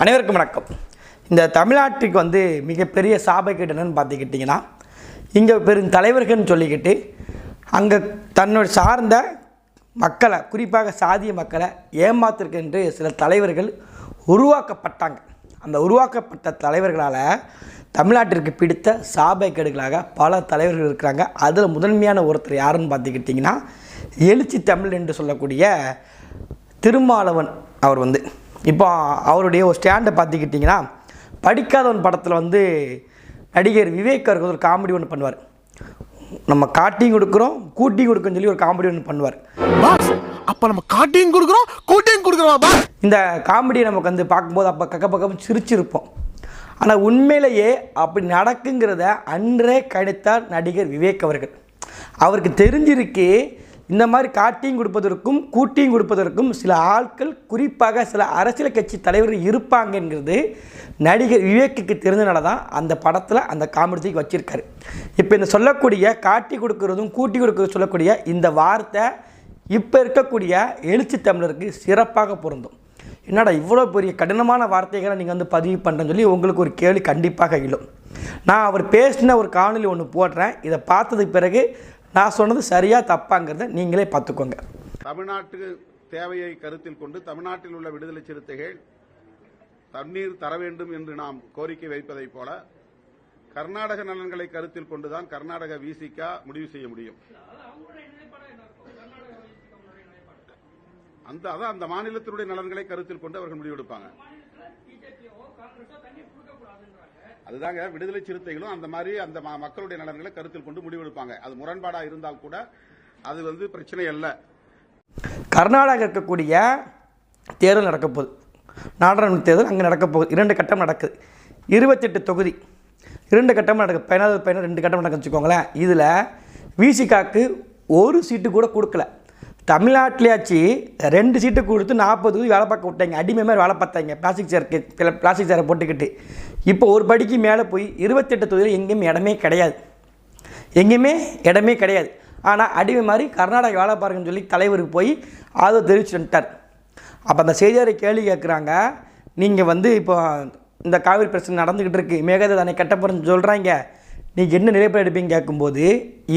அனைவருக்கும் வணக்கம். இந்த தமிழ்நாட்டுக்கு மிகப்பெரிய சாபக்கேடு என்னன்னு பார்த்துக்கிட்டிங்கன்னா, இங்கே பெரும் தலைவர்கள்னு சொல்லிக்கிட்டு அங்கே தன்னோட சார்ந்த மக்களை, குறிப்பாக சாதிய மக்களை ஏமாத்திருக்கின்ற சில தலைவர்கள் உருவாக்கப்பட்டாங்க. அந்த உருவாக்கப்பட்ட தலைவர்களால் தமிழ்நாட்டிற்கு பிடித்த சாபக்கேடுகளாக பல தலைவர்கள் இருக்கிறாங்க. அதில் முதன்மையான ஒருத்தர் யாருன்னு பார்த்துக்கிட்டிங்கன்னா, எழுச்சி தமிழ் என்று சொல்லக்கூடிய திருமாவளவன் அவர் இப்போ அவருடைய ஒரு ஸ்டாண்டை பார்த்துக்கிட்டிங்கன்னா, படிக்காதவன் படத்தில் நடிகர் விவேக் அவர்கள் ஒரு காமெடி ஒன்று பண்ணுவார். நம்ம காட்டியும் கொடுக்குறோம் கூட்டியும் கொடுக்குறோன்னு சொல்லி ஒரு காமெடி ஒன்று பண்ணுவார். அப்போ நம்ம காட்டியும் கொடுக்குறோம் கூட்டியும் கொடுக்குறோம். இந்த காமெடியை நமக்கு பார்க்கும்போது அப்போ பக்கம் சிரிச்சிருப்போம். ஆனால் உண்மையிலேயே அப்படி நடக்குங்கிறத அன்றே கணித்தார் நடிகர் விவேக் அவர்கள். அவருக்கு தெரிஞ்சிருக்கு இந்த மாதிரி காட்டியும் கொடுப்பதற்கும் கூட்டியும் கொடுப்பதற்கும் சில ஆட்கள், குறிப்பாக சில அரசியல் கட்சி தலைவர்கள் இருப்பாங்கங்கிறது நடிகர் விவேக்குக்கு தெரிஞ்சனால தான் அந்த படத்தில் அந்த காமெடிக்கு வச்சுருக்காரு. இப்போ இந்த சொல்லக்கூடிய காட்டி கொடுக்குறதும் கூட்டி கொடுக்குறதும் சொல்லக்கூடிய இந்த வார்த்தை இப்போ இருக்கக்கூடிய எழுச்சி தமிழருக்கு சிறப்பாக பொருந்தும். என்னடா இவ்வளோ பெரிய கடினமான வார்த்தைகளை நீங்கள் பதிவு பண்ணுறேன்னு சொல்லி உங்களுக்கு ஒரு கேள்வி கண்டிப்பாக இழும். நான் அவர் பேசின ஒரு காணொலி ஒன்று போடுறேன். இதை பார்த்ததுக்கு பிறகு நான் சொன்னது சரியா தப்பாங்கிறத நீங்களே பார்த்துக்கோங்க. தமிழ்நாட்டுக்கு தேவையை கருத்தில் கொண்டு தமிழ்நாட்டில் உள்ள விடுதலை சிறுத்தைகள் தண்ணீர் தர வேண்டும் என்று நாம் கோரிக்கை வைப்பதை போல கர்நாடக நலன்களை கருத்தில் கொண்டுதான் கர்நாடக விசிக முடிவு செய்ய முடியும். அந்த மாநிலத்தினுடைய நலன்களை கருத்தில் கொண்டு அவர்கள் முடிவெடுப்பாங்க. அதுதாங்க விடுதலை சிறுத்தைகளும் அந்த மாதிரி அந்த மக்களுடைய நலன்களை கருத்தில் கொண்டு முடிவெடுப்பாங்க. அது முரண்பாடா இருந்தால் கூட அது பிரச்சனை அல்ல. கர்நாடகா இருக்கக்கூடிய தேர்தல் நடக்க போகுது. நாடாளுமன்ற தேர்தல் அங்கே நடக்க போகுது. 2 கட்டம் நடக்குது. 28 தொகுதி 2 கட்டம் நடக்குது. 2 கட்டம் நடக்குன்னு வச்சுக்கோங்களேன். இதில் விசிகாக்கு ஒரு சீட்டு கூட கொடுக்கல. தமிழ்நாட்டிலேயாச்சு 2 சீட்டு கொடுத்து 40 தொகுதி வேலை பார்க்க விட்டாங்க. அடிமை மாதிரி வேலை பார்த்தாங்க. பிளாஸ்டிக் சேரை போட்டுக்கிட்டு. இப்போ ஒரு படிக்கு மேலே போய் 28 தொகுதியில் எங்கேயுமே இடமே கிடையாது. ஆனால் அடிமை மாதிரி கர்நாடகா வேலை பாருங்கன்னு சொல்லி தலைவருக்கு போய் அதை தெரிவிச்சு வந்துட்டார். அப்போ அந்த செய்தியாரை கேள்வி கேட்குறாங்க, நீங்கள் இப்போ இந்த காவிரி பிரச்சனை நடந்துக்கிட்டு இருக்கு, மேகதாது அணை கட்டப்படுறன்னு சொல்கிறாங்க, நீங்கள் என்ன நிலைப்பாடு எடுப்பீங்க கேட்கும்போது,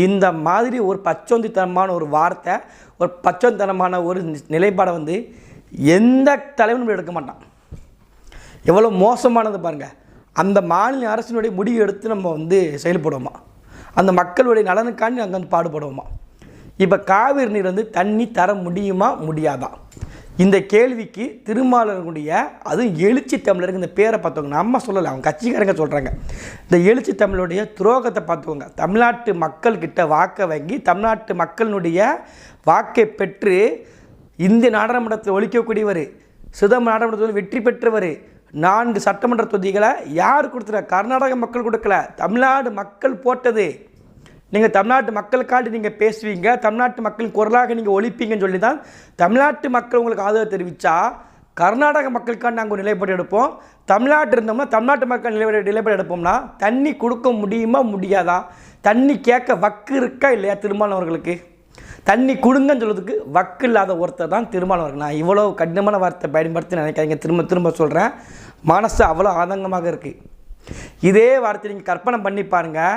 இந்த மாதிரி ஒரு பச்சோந்தித்தனமான ஒரு வார்த்தை, ஒரு பச்சோந்தித்தனமான ஒரு நிலைப்பாடை எந்த தலைவனும் எடுக்க மாட்டான். எவ்வளோ மோசமானது பாருங்கள். அந்த மாநில அரசினுடைய முடிவு எடுத்து நம்ம செயல்படுவோமா? அந்த மக்களுடைய நலனுக்காண்டி நாங்கள் பாடுபடுவோமா? இப்போ காவிரி நீர் தண்ணி தர முடியுமா முடியாதா? இந்த கேள்விக்கு திருமாவளவனுடைய, அதுவும் எழுச்சி தமிழருக்கு இந்த பேரை பார்த்தவங்க, நம்ம சொல்லலை, அவங்க கட்சிக்காரங்க சொல்கிறாங்க. இந்த எழுச்சி தமிழுடைய துரோகத்தை பார்த்துக்கோங்க. தமிழ்நாட்டு மக்கள்கிட்ட வாக்கை வாங்கி தமிழ்நாட்டு மக்களினுடைய வாக்கை பெற்று இந்திய நாடாளுமன்றத்தில் ஒழிக்கக்கூடியவர், சிதம்பரம் நாடாளுமன்றத்தில் வெற்றி பெற்றவர். 4 சட்டமன்ற தொகுதிகளை யார் கொடுத்துற? கர்நாடக மக்கள் கொடுக்கல, தமிழ்நாடு மக்கள் போட்டது. நீங்கள் தமிழ்நாட்டு மக்களுக்காண்டி நீங்கள் பேசுவீங்க, தமிழ்நாட்டு மக்களின் குரலாக நீங்கள் ஒழிப்பீங்கன்னு சொல்லி தான் தமிழ்நாட்டு மக்கள் உங்களுக்கு ஆதரவு தெரிவித்தா, கர்நாடக மக்களுக்காண்டி நாங்கள் ஒரு நிலைப்பாடு எடுப்போம். தமிழ்நாட்டு இருந்தோம்னா தமிழ்நாட்டு மக்கள் நிலைப்பாடு எடுப்போம்னா தண்ணி கொடுக்க முடியுமா முடியாதா? தண்ணி கேட்க வக்கு இருக்கா இல்லையா திருமாவளவர்களுக்கு? தண்ணி கொடுங்கன்னு சொல்கிறதுக்கு வக்கு இல்லாத ஒருத்தர் தான் திருமாவளவர்கள். நான் இவ்வளோ கடினமான வார்த்தை பயன்படுத்தி நினைக்காதீங்க. திரும்ப சொல்கிறேன், மனசு அவ்வளோ ஆதங்கமாக இருக்குது. இதே வார்த்தை நீங்கள் கற்பனை பண்ணி பாருங்கள்.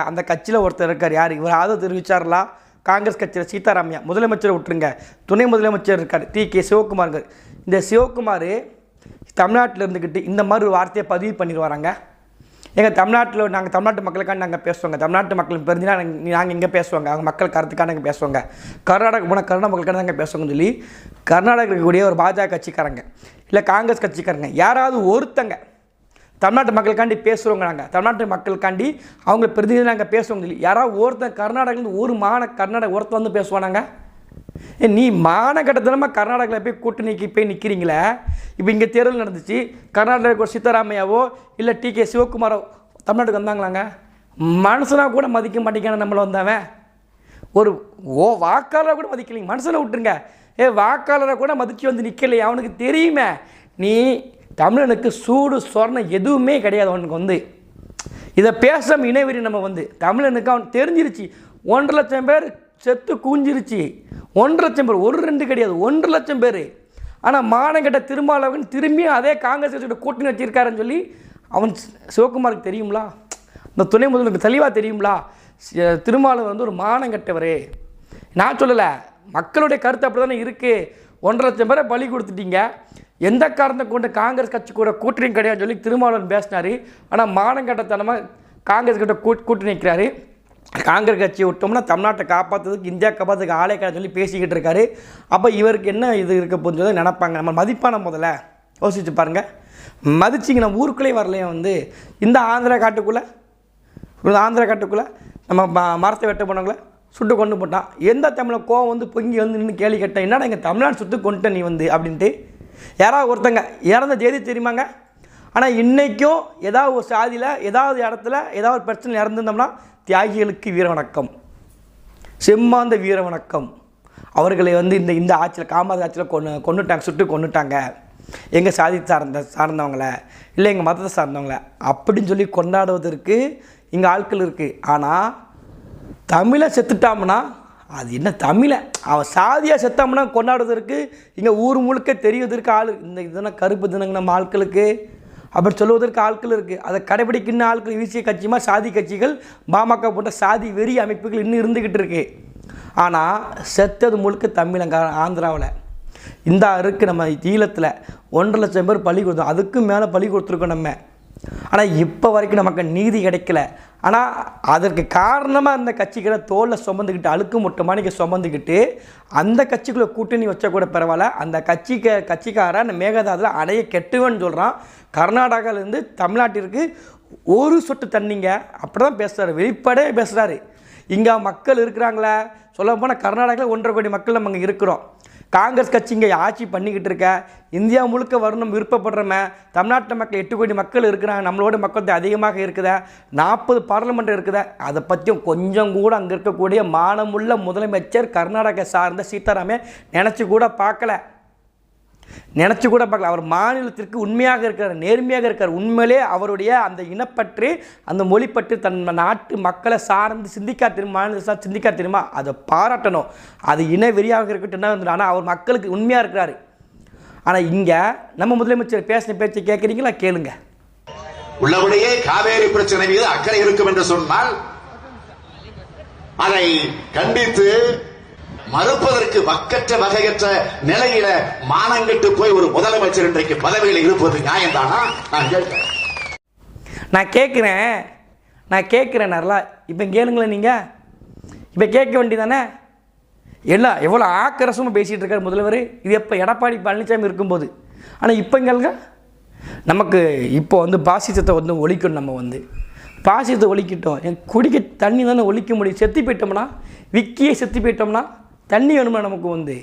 அந்த கட்சியில் ஒருத்தர் இருக்கார். யார் இவர்? ஆதரவு தெரிவித்தார்லா காங்கிரஸ் கட்சியில் சீதாராமையா. முதலமைச்சரை விட்டுருங்க, துணை முதலமைச்சர் இருக்கார் டிகே சிவகுமார். இந்த சிவகுமார் தமிழ்நாட்டில் இருந்துக்கிட்டு இந்த மாதிரி ஒரு வார்த்தையை பதிவு பண்ணிட்டு வராங்க. எங்கள் தமிழ்நாட்டில் நாங்கள் தமிழ்நாட்டு மக்களுக்காண்டி நாங்கள் பேசுவோங்க, தமிழ்நாட்டு மக்களுக்கு தெரிஞ்சுனா நாங்கள் இங்கே பேசுவாங்க, அவங்க மக்கள் கருத்துக்காக நாங்கள் பேசுவாங்க, கர்நாடகா போனால் கர்நாடக மக்களுக்காக நாங்கள் பேசுவோங்கன்னு சொல்லி கர்நாடகா இருக்கக்கூடிய ஒரு பாஜக கட்சிக்காரங்க இல்லை காங்கிரஸ் கட்சிக்காரங்க யாராவது ஒருத்தங்க தமிழ்நாட்டு மக்களுக்காண்டி பேசுகிறவங்க, நாங்கள் தமிழ்நாட்டு மக்களுக்காண்டி அவங்க பிரதிநிதி நாங்கள் பேசுவோங்க சொல்லி யாராவது ஒருத்தன் கர்நாடகாலேருந்து ஒரு கர்நாடகா ஒருத்தர் பேசுவானாங்க? நீ மாநகட்டத்தனமாக கர்நாடகாவில் போய் கூட்டணிக்கு போய் நிற்கிறீங்களே. இப்போ இங்கே தேர்தல் நடந்துச்சு, கர்நாடகாவுக்கு ஒரு சித்தராமையாவோ இல்லை டிகே சிவகுமாரோ தமிழ்நாட்டுக்கு வந்தாங்களாங்க? மனுஷனாக கூட மதிக்க மாட்டேங்கான நம்மளை வந்தவன். ஒரு வாக்காளரை கூட மதிக்கலைங்க, மனுஷனை விட்டுருங்க. வாக்காளரை கூட மதித்து நிற்கலையே. அவனுக்கு தெரியுமே நீ தமிழனுக்கு சூடு சொர்ணம் எதுவுமே கிடையாது. அவனுக்கு இதை பேசாம இணைவெறி நம்ம தமிழனுக்கு அவன் தெரிஞ்சிருச்சு. 1.5 லட்சம் பேர் செத்து கூஞ்சிருச்சு. 1.5 லட்சம் பேர், 1 2 கிடையாது, 1.5 லட்சம் பேர். ஆனால் மானங்கெட்ட திருமாவளவன் திரும்பி அதே காங்கிரஸ் கட்சியோட கூட்டணி வச்சிருக்காருன்னு சொல்லி அவன் சிவகுமாருக்கு தெரியுங்களா? இந்த துணை முதல்வருக்கு தெளிவாக தெரியுங்களா? திருமாவளவன் வந்து ஒரு மானங்கெட்டவர். நான் சொல்லலை, மக்களுடைய கருத்து அப்படி தானே இருக்குது. 1.5 லட்சம் பேரை பலி கொடுத்துட்டீங்க, எந்த காரணத்தை கொண்டு காங்கிரஸ் கட்சி கூட கூட்டணி கிடையாதுன்னு சொல்லி திருமாவளவன் பேசினார். ஆனால் மானங்கட்டத்தனமாக காங்கிரஸ் கிட்ட கூட்டணி நிற்கிறாரு. காங்கிரஸ் கட்சியை விட்டோம்னா தமிழ்நாட்டை காப்பாற்றுறதுக்கு, இந்தியா காப்பாற்றுறதுக்கு ஆளே கிடையாது சொல்லி பேசிக்கிட்டு இருக்காரு. அப்போ இவருக்கு என்ன இது இருக்க போகுது நினைப்பாங்க. நம்ம மதிப்பான முதல்ல யோசிச்சு பாருங்கள். மதிச்சிங்க, நம்ம ஊருக்குள்ளே வரலையே வந்து இந்த ஆந்திரா காட்டுக்குள்ளே நம்ம மரத்தை வெட்ட போனவங்கள சுட்டு கொண்டு போட்டான். எந்த தமிழை கோவம் வந்து பொங்கி வந்து நின்று கேள்வி கேட்டேன், என்னடா எங்கள் தமிழ்நாடு சுட்டு கொண்டுட்ட நீ வந்து அப்படின்ட்டு. யாராவது ஒருத்தங்க இறந்த தேதி தெரியுமாங்க? ஆனால் இன்றைக்கும் ஏதாவது ஒரு சாதியில் ஏதாவது இடத்துல ஏதாவது ஒரு பிரச்சனை இறந்துருந்தோம்னா தியாகிகளுக்கு வீர வணக்கம், செம்மாந்த வீர வணக்கம். அவர்களை வந்து இந்த ஆட்சியில் காமராஜ் ஆட்சியில் கொண்டுட்டாங்க, சுட்டு கொண்டுட்டாங்க, எங்கள் சாதி சார்ந்தவங்கள இல்லை எங்கள் மதத்தை சார்ந்தவங்கள அப்படின்னு சொல்லி கொண்டாடுவதற்கு இங்கே ஆட்கள் இருக்குது. ஆனால் தமிழை செத்துட்டாம்னா அது என்ன தமிழை அவன் சாதியாக செத்தாம்னா கொண்டாடுவதற்கு இங்கே ஊர் முழுக்க தெரிவதற்கு ஆள் இந்த இதெல்லாம் கருப்பு தினங்க நம்ம ஆட்களுக்கு அப்படி சொல்லுவதற்கு ஆட்கள் இருக்குது. அதை கடைபிடிக்கின்ற ஆட்கள் வீசிய கட்சியுமா சாதி கட்சிகள், பாமக போன்ற சாதி வெறி அமைப்புகள் இன்னும் இருந்துக்கிட்டு இருக்கு. ஆனால் செத்தது முழுக்க தமிழங்க ஆந்திராவில் இந்த இருக்குது. நம்ம ஈழத்தில் 1.5 லட்சம் பேர் பலி கொடுத்தோம், அதுக்கும் மேலே பலி கொடுத்துருக்கோம் நம்ம. ஆனால் இப்போ வரைக்கும் நமக்கு நீதி கிடைக்கல. ஆனால் அதற்கு காரணமாக அந்த கட்சிகளை தோளில் சுமந்துக்கிட்டு அழுக்கு முட்டை மாணிக்க சுமந்துக்கிட்டு அந்த கட்சிக்குள்ளே கூட்டணி வச்ச கூட பரவாயில்ல, அந்த கட்சிக்காரன் அந்த மேகதாதுல அணையை கெட்டுவேன்னு சொல்கிறான். கர்நாடகாவிலேருந்து தமிழ்நாட்டிற்கு ஒரு சொட்டு தண்ணிங்க அப்படி தான் பேசுகிறாரு, வெளிப்படையே பேசுகிறாரு. இங்கே மக்கள் இருக்கிறாங்களே, சொல்ல போனால் கர்நாடகாவில் 1.5 கோடி மக்கள் நம்ம இங்கே இருக்கிறோம். காங்கிரஸ் கட்சி இங்கே ஆட்சி பண்ணிக்கிட்டு இருக்க, இந்தியா முழுக்க வரணும் விருப்பப்படுறோமே. தமிழ்நாட்டில் மக்கள் 8 கோடி மக்கள் இருக்கிறாங்க, நம்மளோட மக்கள் அதிகமாக இருக்குதா, 40 பார்லிமெண்ட் இருக்குதா. அதை பற்றியும் கொஞ்சம் கூட அங்கே இருக்கக்கூடிய மானமுள்ள முதலமைச்சர் கர்நாடகா சார்ந்த சீதாராமையா நினச்சி கூட பார்க்கல. அவர் மாநிலத்திற்கு உண்மையாக இருக்கார், நேர்மையாக இருக்கார். உண்மையிலே அவருடைய அந்த இனப்பற்று, அந்த மொழிப்பற்று, தன் நாட்டு மக்களை சார்ந்து சிந்திக்கா தெரியுமா, மாநில சிந்திக்கா தெரியுமா, அதை பாராட்டணும். அது இன வெறியாக இருக்கட்டும். ஆனால் அவர் மக்களுக்கு உண்மையாக இருக்கிறாரு. ஆனால் இங்கே நம்ம முதலமைச்சர் பேசின பேச்சை கேட்குறீங்களா? கேளுங்க. உள்ளபடியே காவேரி பிரச்சனை மீது அக்கறை இருக்கும் என்று சொன்னால் அதை கண்டித்து மறுப்பதற்கு வக்கற்ற வகையற்ற நிலையில மானங்கெட்டு போய் ஒரு முதலமைச்சர் இன்றைக்கு பதவியில் இருப்பது நியாயம்தானா? நான் கேட்குறேன் நல்லா. இப்போ கேளுங்களேன், நீங்கள் இப்போ கேட்க வேண்டியதானே? எல்லாம் எவ்வளோ ஆக்கிரசமாக பேசிகிட்டு இருக்கார் முதல்வர். இது எப்போ எடப்பாடி பழனிசாமி இருக்கும்போது. ஆனால் இப்போ கேளுங்க, நமக்கு இப்போ வந்து பாசிசத்தை வந்து ஒழிக்கணும். நம்ம வந்து பாசிசத்தை ஒழிக்கிட்டோம். என் குடிக்க தண்ணி தானே ஒழிக்க முடியும். செத்து போயிட்டோம்னா, விக்கியே செத்து போயிட்டோம்னா தண்ணி வேணுமா நமக்கு வந்து,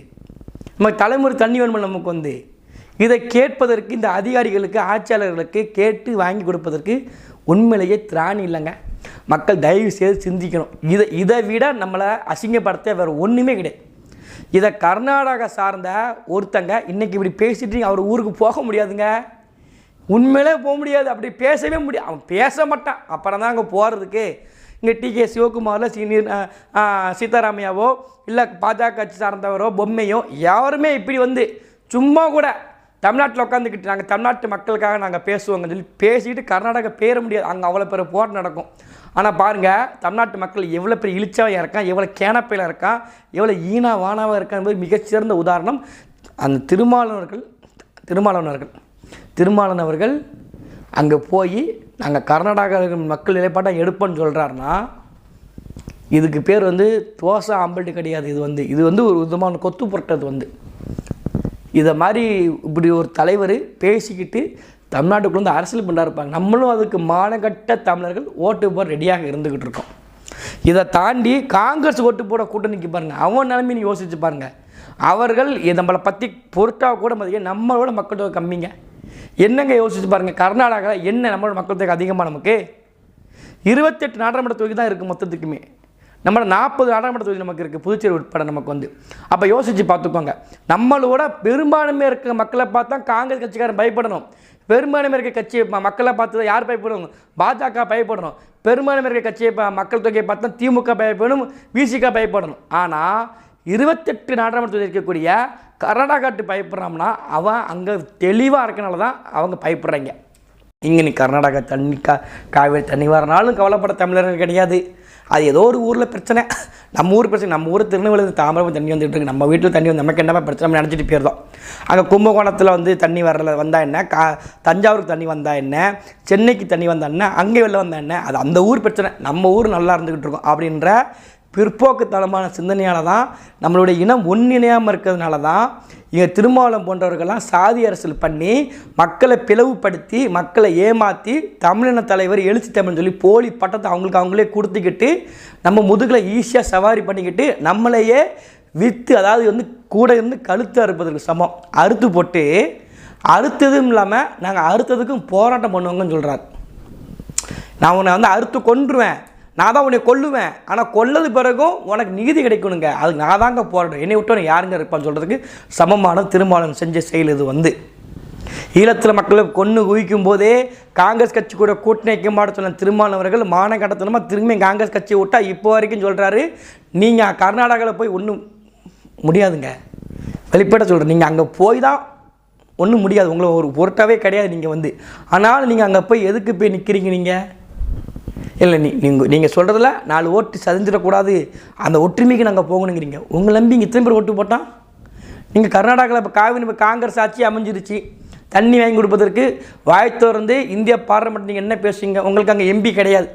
நமக்கு தலைமுறை தண்ணி வேணுமா நமக்கு வந்து. இதை கேட்பதற்கு இந்த அதிகாரிகளுக்கு, ஆட்சியாளர்களுக்கு கேட்டு வாங்கி கொடுப்பதற்கு உண்மையிலேயே திராணி இல்லைங்க. மக்கள் தயவு செய்து சிந்திக்கணும். இதை விட நம்மளை அசிங்கப்படுத்த வேறு ஒன்றுமே கிடையாது. இதை கர்நாடகா சார்ந்த ஒருத்தங்க இன்றைக்கி இப்படி பேசிட்டு அவர் ஊருக்கு போக முடியாதுங்க. உண்மையிலே போக முடியாது, அப்படி பேசவே முடியாது. அவன் பேச மாட்டான். அப்புறம் தான் அங்கே போகிறதுக்கு இங்கே டிகே சிவகுமாரில் சீதாராமையாவோ இல்லை பாஜக கட்சி சார்ந்தவரோ பொம்மையோ யாருமே இப்படி வந்து சும்மா கூட தமிழ்நாட்டில் உட்காந்துக்கிட்டு நாங்கள் தமிழ்நாட்டு மக்களுக்காக நாங்கள் பேசுவோங்கன்னு சொல்லி பேசிக்கிட்டு கர்நாடகா பேர முடியாது. அங்கே அவ்வளோ பெரிய போராட்டம் நடக்கும். ஆனால் பாருங்கள், தமிழ்நாட்டு மக்கள் எவ்வளோ பெரிய இழிச்சாவாக இருக்கான், எவ்வளோ கேனப்பையில் இருக்கான், எவ்வளோ ஈனா வானாவாக இருக்கான் மிகச்சிறந்த உதாரணம் அந்த திருமாவளவன் அவர்கள் அங்கே போய் நாங்கள் கர்நாடகா மக்கள் நிலைப்பாட்டாக எடுப்போன்னு சொல்கிறாருன்னா இதுக்கு பேர் வந்து தோசை ஆம்பல்ட்டு கிடையாது. இது வந்து ஒரு விதமான கொத்து புரட்டது வந்து. இதை மாதிரி இப்படி ஒரு தலைவர் பேசிக்கிட்டு தமிழ்நாட்டுக்குள்ள வந்து அரசியல் பண்ணா இருப்பாங்க. நம்மளும் அதுக்கு மானகட்ட தமிழர்கள் ஓட்டு போட ரெடியாக இருந்துக்கிட்டு இருக்கோம். இதை தாண்டி காங்கிரஸ் ஓட்டு போட கூட்டணிக்கு பாருங்கள், அவன் நிலைமை யோசிச்சு பாருங்கள். அவர்கள் நம்மளை பற்றி பொருட்டாக கூட மதிக்க நம்மளோட மக்கள் தொகை கம்மிங்க. என்னங்க யோசிச்சு பாருங்கள், கர்நாடகாவில் என்ன நம்மளோட மக்கள் தொகை அதிகமாக, நமக்கு 28 நாடாளுமன்ற தொகுதி தான் இருக்குது மொத்தத்துக்குமே. நம்மளோட 40 நாடாளுமன்ற தொகுதி நமக்கு இருக்குது, புதுச்சேரி உட்பட நமக்கு வந்து. அப்போ யோசித்து பார்த்துக்கோங்க, நம்மளோட பெரும்பான்மை இருக்க மக்களை பார்த்தா காங்கிரஸ் கட்சிக்காரன் பயப்படணும். பெரும்பான்மை இருக்க கட்சியை மக்களை பார்த்து தான் யார் பயப்படணும்? பாஜக பயப்படணும். பெரும்பான்மை இருக்க கட்சியை மக்கள் தொகையை பார்த்தா திமுக பயப்படணும், விசிக பயப்படணும். ஆனால் 28 நாடாளுமன்ற தொகுதி இருக்கக்கூடிய கர்நாடகாட்டு பயப்படுறான்னா அவன் அங்கே தெளிவாக இருக்கனால தான் அவங்க பயப்படுறாங்க. இங்கே நீ கர்நாடகா தண்ணி காவேரி தண்ணி வரனாலும் கவலைப்பட தமிழர்கள் கிடையாது. அது ஏதோ ஒரு ஊரில் பிரச்சனை, நம்ம ஊர் பிரச்சனை. நம்ம ஊர் திருநெல்வேலி தாமிரபரணி தண்ணி வந்துட்டு இருக்கு, நம்ம வீட்டில் தண்ணி வந்து நமக்கு என்ன பிரச்சனை நம்ம நினச்சிட்டு போயிருந்தோம். அங்கே கும்பகோணத்தில் வந்து தண்ணி வந்தால் என்ன, தஞ்சாவூருக்கு தண்ணி வந்தால் என்ன, சென்னைக்கு தண்ணி வந்தால் என்ன, அங்கே வெளில வந்தால் என்ன, அது அந்த ஊர் பிரச்சனை, நம்ம ஊர் நல்லா இருந்துக்கிட்டு இருக்கோம் அப்படின்ற பிற்போக்குத்தனமான சிந்தனையால் தான் நம்மளுடைய இனம் ஒன்றிணையாமல் இருக்கிறதுனால தான் இங்கே திருமாவளவன் போன்றவர்கள்லாம் சாதி அரசியல் பண்ணி மக்களை பிளவுபடுத்தி மக்களை ஏமாற்றி தமிழின தலைவர் எழுச்சி தமிழ்னு சொல்லி போலி பட்டத்தை அவங்களே கொடுத்துக்கிட்டு நம்ம முதுகில் ஈஸியாக சவாரி பண்ணிக்கிட்டு நம்மளையே விற்று, அதாவது வந்து கூட இருந்து கழுத்து அறுப்பதற்கு சமம் அறுத்து போட்டு அறுத்ததும் இல்லாமல் நாங்கள் அறுத்ததுக்கும் போராட்டம் பண்ணுவோங்கன்னு சொல்கிறார். நான் உன்னை வந்து அறுத்து கொன்றுவேன், நான் தான் உன்னை கொல்லுவேன், ஆனால் கொல்லது பிறகும் உனக்கு நீதி கிடைக்கணுங்க, அதுக்கு நான் தாங்க போராடுவேன், என்னை விட்டு யாருங்க இருப்பான்னு சொல்கிறதுக்கு சமமான திருமாவளவன் செஞ்ச செயல் இது. வந்து ஈழத்தில் மக்களை கொன்று குவிக்கும் போதே காங்கிரஸ் கட்சி கூட கூட்டணி வைக்க மாட்ட சொன்ன திருமாவளவர்கள் மானகட்டத்தனமாக திரும்பி காங்கிரஸ் கட்சியை விட்டால் இப்போ வரைக்கும் சொல்கிறாரு நீங்கள் கர்நாடகாவில் போய் ஒன்றும் முடியாதுங்க. வெளிப்பட சொல்கிறேன், நீங்கள் அங்கே போய் தான் ஒன்றும் முடியாது, உங்களை ஒரு பொருட்டாவே கிடையாது நீங்கள் வந்து. ஆனாலும் நீங்கள் அங்கே போய் எதுக்கு போய் நிற்கிறீங்க? இல்லை நீங்கள் சொல்கிறதில்ல 4 ஓட்டு சதிஞ்சிடக்கூடாது, அந்த ஒற்றுமைக்கு நாங்கள் போகணுங்கிறீங்க. உங்களை நம்பி இங்கே இத்தனை பேர் ஓட்டு போட்டால் நீங்கள் கர்நாடகாவில் இப்போ இப்போ காங்கிரஸ் ஆட்சி அமைஞ்சிருச்சு, தண்ணி வாங்கி கொடுப்பதற்கு வாய் திறந்து இந்திய பார்லிமெண்ட் நீங்கள் என்ன பேசுவீங்க? உங்களுக்கு அங்கே எம்பி கிடையாது,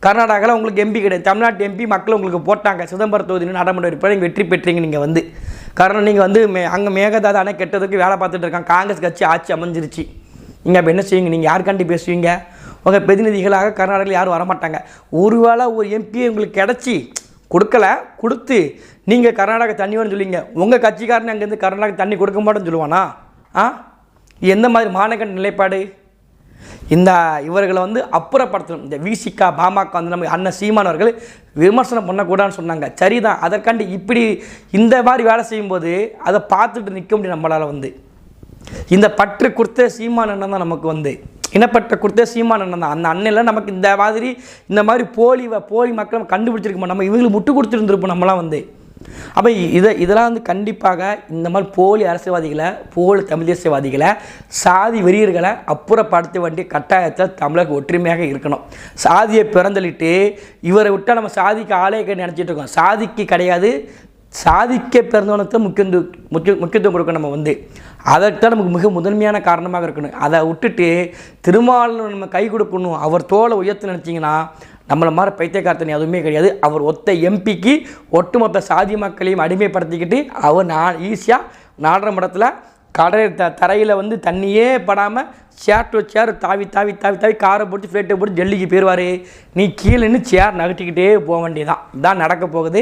கர்நாடகாவில் உங்களுக்கு எம்பி கிடையாது, தமிழ்நாட்டு எம்பி மக்கள் உங்களுக்கு போட்டாங்க, சிதம்பரம் தொகுதியில் நாடாளுமன்ற உறுப்பினர் நீங்கள் வெற்றி பெற்றீங்க. நீங்கள் வந்து காரணம் நீங்கள் வந்து அங்கே மேகதாது அணை கெட்டதுக்கு வேலை பார்த்துட்டு இருக்காங்க, காங்கிரஸ் கட்சி ஆட்சி அமைஞ்சிருச்சு. நீங்கள் அப்போ என்ன செய்வீங்க? நீங்கள் யாருக்காண்டி பேசுவீங்க? உங்கள் பிரதிநிதிகளாக கர்நாடகாவில் யாரும் வரமாட்டாங்க. ஒருவேளை ஒரு எம்பியை உங்களுக்கு கிடச்சி கொடுத்து நீங்கள் கர்நாடகா தண்ணி வேணும்னு சொல்லிங்க, உங்கள் கட்சிக்காரன் அங்கேருந்து கர்நாடகா தண்ணி கொடுக்க மாட்டேன்னு சொல்லுவானா? எந்த மாதிரி மானகண்ட நிலைப்பாடு? இந்த இவர்களை வந்து அப்புறப்படுத்தணும். இந்த விசிகா பாமக வந்து நம்ம அண்ணன் சீமான் அவர்கள் விமர்சனம் பண்ணக்கூடாதுன்னு சொன்னாங்க, சரிதான். அதற்காண்டி இப்படி இந்த மாதிரி வேலை செய்யும்போது அதை பார்த்துட்டு நிற்க முடியும் நம்மளால். வந்து இந்த பற்று கொடுத்த சீமான் அண்ணன் தான் நமக்கு வந்து இனப்பற்ற கொடுத்த சீமான் அண்ணன் தான். அந்த அண்ணனில் நமக்கு இந்த மாதிரி போலி மக்களை கண்டுபிடிச்சிருக்கோம், நம்ம இவங்களுக்கு முட்டு கொடுத்துருந்துருப்போம் நம்மளாம் வந்து. அப்போ இதெல்லாம் வந்து கண்டிப்பாக இந்த மாதிரி போலி அரசியல்வாதிகளை, போலி தமிழ் தேசியவாதிகளை, சாதி வெறியர்களை அப்புறப்படுத்த வேண்டிய கட்டாயத்தில் தமிழக ஒற்றுமையாக இருக்கணும். சாதியை பிறந்தளிட்டு இவரை விட்டால் நம்ம சாதிக்கு ஆலய நினச்சிட்டு இருக்கோம். சாதிக்கு கிடையாது, சாதிக்க பிறந்தவனுக்கு முக்கியத்துவம் கொடுக்கணும். நம்ம வந்து அதற்குதான் நமக்கு மிக முதன்மையான காரணமாக இருக்கணும். அதை விட்டுட்டு திருமாவளவன் நம்ம கை கொடுக்கணும், அவர் தோலை உயர்த்து நினச்சிங்கன்னா நம்மளை மாதிரி பைத்தியக்காரத்தனி எதுவுமே கிடையாது. அவர் ஒத்த எம்பிக்கு ஒட்டுமொத்த சாதி மக்களையும் அடிமைப்படுத்திக்கிட்டு அவர் ஈஸியாக நாடாளுமன்றத்தில் தரையில் வந்து தண்ணியே படாமல் சேர் தாவி காரை போட்டு ஃப்ளைட்டை போட்டு டெல்லிக்கு போயிடுவார். நீ கீழே நின்று சேர் நகட்டிக்கிட்டே போக வேண்டியதான். இதான் நடக்க போகுது.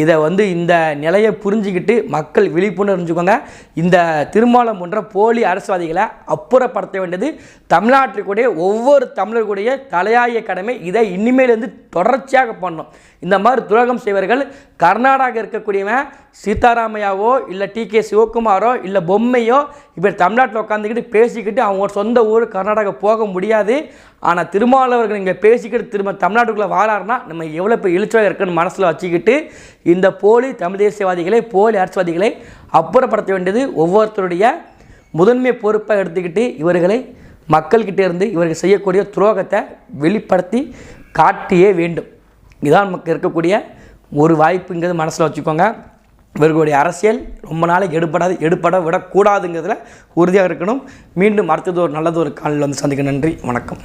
இதை வந்து இந்த நிலையை புரிஞ்சுக்கிட்டு மக்கள் விழிப்புணர்வு இருந்துக்கோங்க. இந்த திருமாவளவன் போன்ற போலி அரசியல்வாதிகளை அப்புறப்படுத்த வேண்டியது தமிழ்நாட்டுக்குடைய ஒவ்வொரு தமிழர்களுடைய தலையாய கடமை. இதை இனிமேலேருந்து தொடர்ச்சியாக பண்ணணும். இந்த மாதிரி துரோகம் செய்வர்கள் கர்நாடகா இருக்கக்கூடியவன் சீதாராமையாவோ இல்லை டிகே சிவகுமாரோ இல்லை பொம்மையோ இப்போ தமிழ்நாட்டில் உட்காந்துக்கிட்டு பேசிக்கிட்டு அவங்க சொந்த ஊர் கர்நாடகா போக முடியாது. ஆனால் திருமாவளவர்கள் இங்கே பேசிக்கிட்டு திரும்ப தமிழ்நாட்டுக்குள்ளே வாராருன்னா நம்ம எவ்வளோ பெரிய எழுச்சியாக இருக்குன்னு மனசில் வச்சுக்கிட்டு இந்த போலி தமிழ் தேசியவாதிகளை, போலி அரசியல்வாதிகளை அப்புறப்படுத்த வேண்டியது ஒவ்வொருத்தருடைய முதன்மை பொறுப்பாக எடுத்துக்கிட்டு இவர்களை மக்கள்கிட்ட இருந்து இவர்கள் செய்யக்கூடிய துரோகத்தை வெளிப்படுத்தி காட்டியே வேண்டும். இதுதான் நமக்கு இருக்கக்கூடிய ஒரு வாய்ப்புங்கிறது மனசில் வச்சுக்கோங்க. இவர்களுடைய அரசியல் ரொம்ப நாளைக்கு எடுப்பட விடக்கூடாதுங்கிறதுல உறுதியாக இருக்கணும். மீண்டும் அடுத்தது ஒரு நல்லது ஒரு காலையில் வந்து சந்திக்க. நன்றி, வணக்கம்.